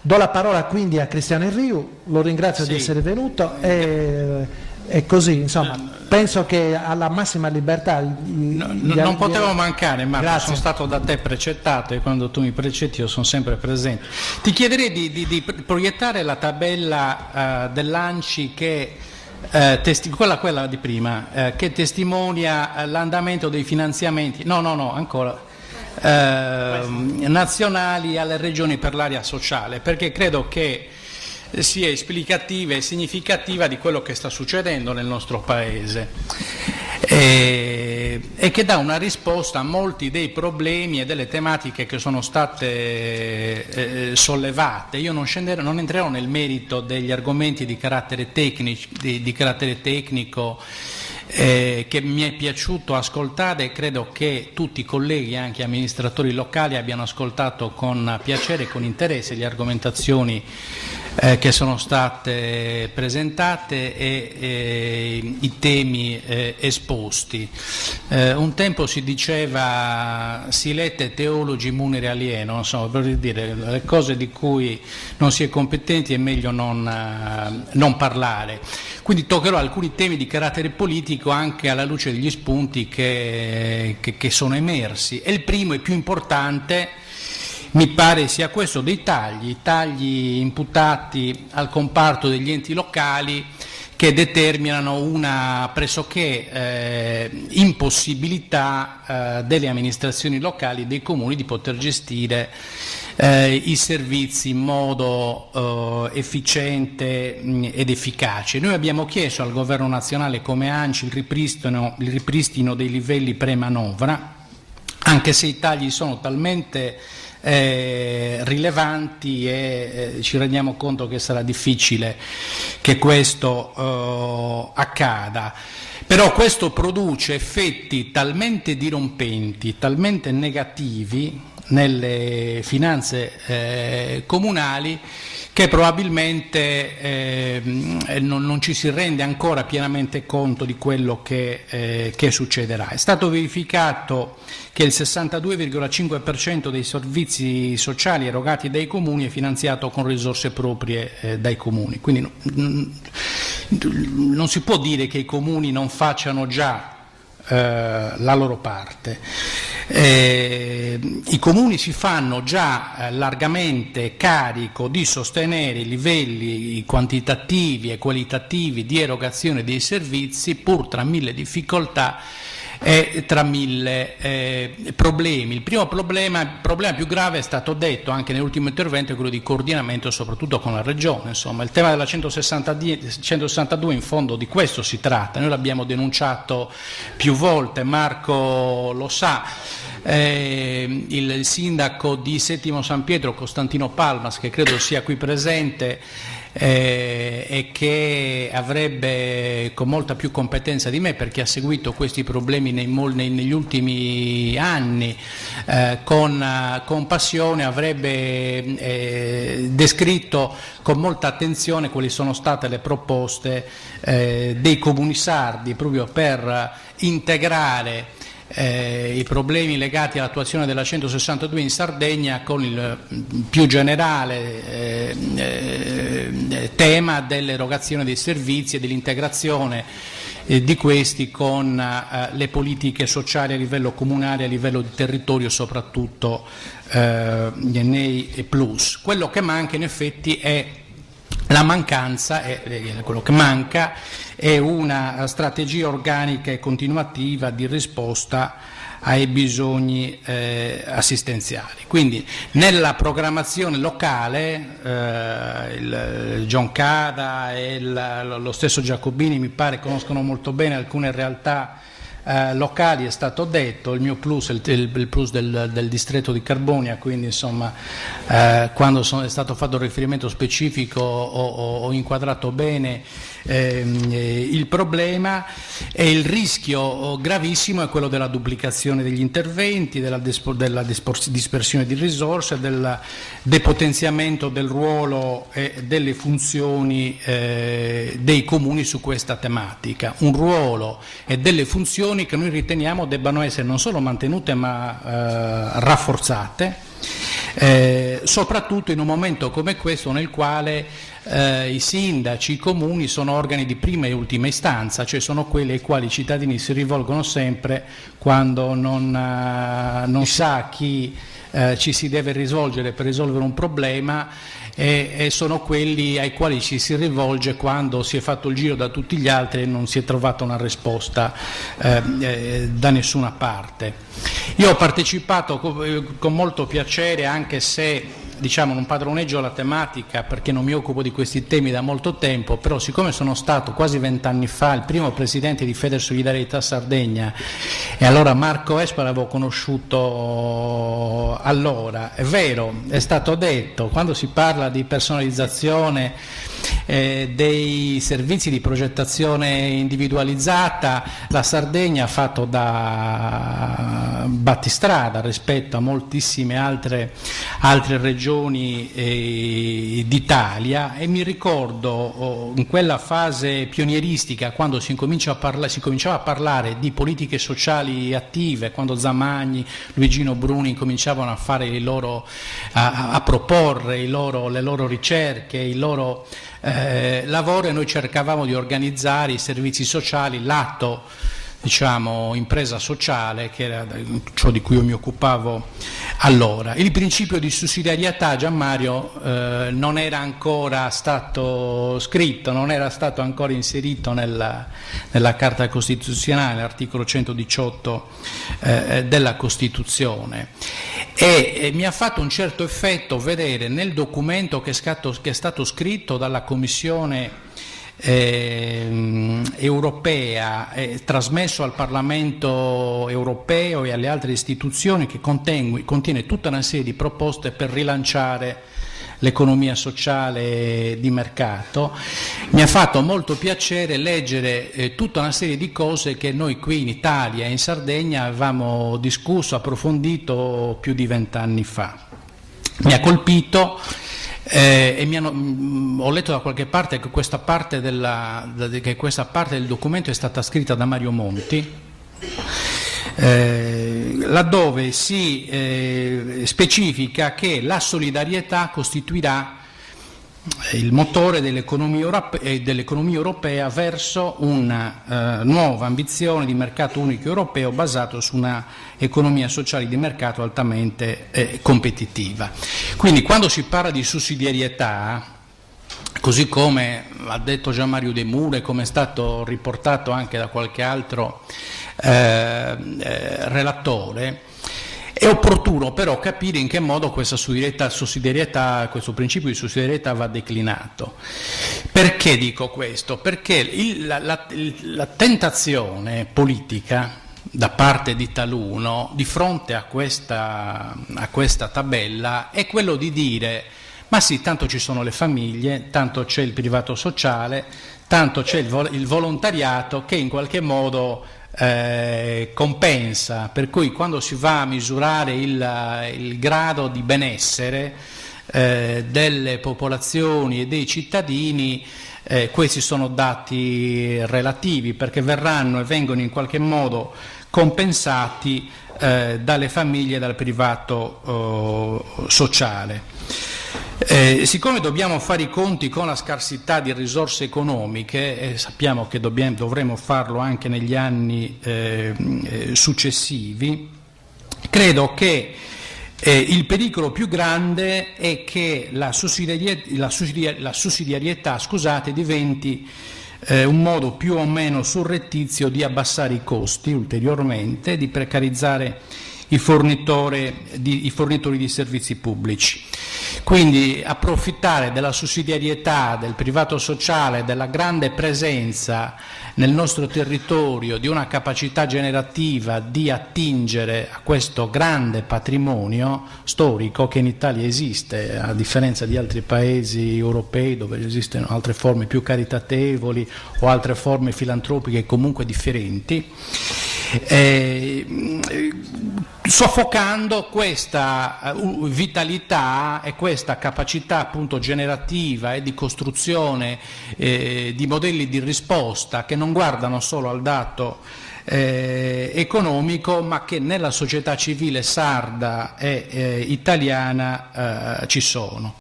Do la parola quindi a Cristiano Enriu, lo ringrazio di essere venuto e così, insomma, penso che alla massima libertà. Non potevo mancare, Marco, sono stato da te precettato e quando tu mi precetti io sono sempre presente. Ti chiederei di proiettare la tabella dell'ANCI che quella di prima, che testimonia l'andamento dei finanziamenti, ancora nazionali alle regioni per l'area sociale, perché credo che sia esplicativa e significativa di quello che sta succedendo nel nostro Paese e che dà una risposta a molti dei problemi e delle tematiche che sono state sollevate. Io non entrerò nel merito degli argomenti di carattere tecnico che mi è piaciuto ascoltare e credo che tutti i colleghi, anche amministratori locali, abbiano ascoltato con piacere e con interesse le argomentazioni che sono state presentate e i temi esposti. Un tempo si diceva silete teologi munere alieno, insomma, per dire le cose di cui non si è competenti è meglio non parlare. Quindi toccherò alcuni temi di carattere politico anche alla luce degli spunti che sono emersi. E il primo e più importante mi pare sia questo dei tagli imputati al comparto degli enti locali che determinano una pressoché impossibilità delle amministrazioni locali, dei comuni, di poter gestire i servizi in modo efficiente ed efficace. Noi abbiamo chiesto al Governo nazionale come ANCI il ripristino dei livelli pre-manovra, anche se i tagli sono talmente rilevanti e ci rendiamo conto che sarà difficile che questo accada. Però questo produce effetti talmente dirompenti, talmente negativi nelle finanze comunali che probabilmente non ci si rende ancora pienamente conto di quello che succederà. È stato verificato che il 62,5% dei servizi sociali erogati dai comuni è finanziato con risorse proprie dai comuni, quindi non si può dire che i comuni non facciano già la loro parte. I comuni si fanno già largamente carico di sostenere i livelli quantitativi e qualitativi di erogazione dei servizi, pur tra mille difficoltà e tra mille problemi. Il problema più grave è stato detto anche nell'ultimo intervento, è quello di coordinamento soprattutto con la Regione. Insomma, il tema della 162 in fondo di questo si tratta, noi l'abbiamo denunciato più volte, Marco lo sa. Il sindaco di Settimo San Pietro, Costantino Palmas, che credo sia qui presente, e che avrebbe con molta più competenza di me, perché ha seguito questi problemi negli ultimi anni con passione, avrebbe descritto con molta attenzione quali sono state le proposte dei comuni sardi proprio per integrare i problemi legati all'attuazione della 162 in Sardegna con il più generale tema dell'erogazione dei servizi e dell'integrazione di questi con le politiche sociali a livello comunale, a livello di territorio, soprattutto nei plus. Quello che manca in effetti è la mancanza, quello che manca è una strategia organica e continuativa di risposta ai bisogni assistenziali. Quindi nella programmazione locale il Giancada e lo stesso Giacobini mi pare conoscono molto bene alcune realtà locali, è stato detto. Il mio plus è il plus del distretto di Carbonia, quindi insomma quando è stato fatto un riferimento specifico ho inquadrato bene il problema, e il rischio gravissimo è quello della duplicazione degli interventi, della dispersione di risorse, del depotenziamento del ruolo e delle funzioni dei comuni su questa tematica. Un ruolo e delle funzioni che noi riteniamo debbano essere non solo mantenute ma rafforzate, soprattutto in un momento come questo nel quale i sindaci, i comuni sono organi di prima e ultima istanza, cioè sono quelli ai quali i cittadini si rivolgono sempre quando non sa chi ci si deve rivolgere per risolvere un problema, e sono quelli ai quali ci si rivolge quando si è fatto il giro da tutti gli altri e non si è trovata una risposta da nessuna parte. Io ho partecipato con molto piacere, anche se non padroneggio la tematica perché non mi occupo di questi temi da molto tempo, però siccome sono stato quasi 20 anni fa il primo presidente di Federsolidarietà Sardegna e allora Marco Espa l'avevo conosciuto allora, è vero, è stato detto, quando si parla di personalizzazione dei servizi di progettazione individualizzata, la Sardegna ha fatto da battistrada rispetto a moltissime altre regioni d'Italia, e mi ricordo in quella fase pionieristica, quando si cominciava a parlare di politiche sociali attive, quando Zamagni, Luigino Bruni cominciavano a fare a proporre le loro ricerche, il loro lavoro, e noi cercavamo di organizzare i servizi sociali, l'atto impresa sociale, che era ciò di cui io mi occupavo allora. Il principio di sussidiarietà, Gianmario, non era ancora stato scritto, non era stato ancora inserito nella Carta Costituzionale, l'articolo 118 della Costituzione, e mi ha fatto un certo effetto vedere nel documento che è stato scritto dalla Commissione europea, trasmesso al Parlamento europeo e alle altre istituzioni, che contiene tutta una serie di proposte per rilanciare l'economia sociale di mercato. Mi ha fatto molto piacere leggere tutta una serie di cose che noi qui in Italia e in Sardegna avevamo discusso, approfondito più di 20 anni fa. Mi ha colpito. Ho letto da qualche parte che questa parte del documento è stata scritta da Mario Monti, laddove si specifica che la solidarietà costituirà il motore dell'economia europea verso una nuova ambizione di mercato unico europeo basato su una economia sociale di mercato altamente competitiva. Quindi quando si parla di sussidiarietà, così come ha detto Gianmario De Mure, come è stato riportato anche da qualche altro relatore, è opportuno però capire in che modo questa sussidiarietà, questo principio di sussidiarietà va declinato. Perché dico questo? Perché la tentazione politica da parte di taluno di fronte a questa tabella è quello di dire: ma sì, tanto ci sono le famiglie, tanto c'è il privato sociale, tanto c'è il volontariato che in qualche modo compensa, per cui quando si va a misurare il grado di benessere delle popolazioni e dei cittadini, questi sono dati relativi, perché vengono in qualche modo compensati dalle famiglie e dal privato sociale. Siccome dobbiamo fare i conti con la scarsità di risorse economiche, sappiamo che dovremo farlo anche negli anni successivi, credo che il pericolo più grande è che la sussidiarietà diventi un modo più o meno surrettizio di abbassare i costi ulteriormente, di precarizzare i fornitori di servizi pubblici. Quindi approfittare della sussidiarietà, del privato sociale, della grande presenza nel nostro territorio, di una capacità generativa di attingere a questo grande patrimonio storico che in Italia esiste, a differenza di altri paesi europei dove esistono altre forme più caritatevoli o altre forme filantropiche comunque differenti. soffocando questa vitalità e questa capacità appunto generativa e di costruzione di modelli di risposta che non guardano solo al dato economico, ma che nella società civile sarda e italiana ci sono.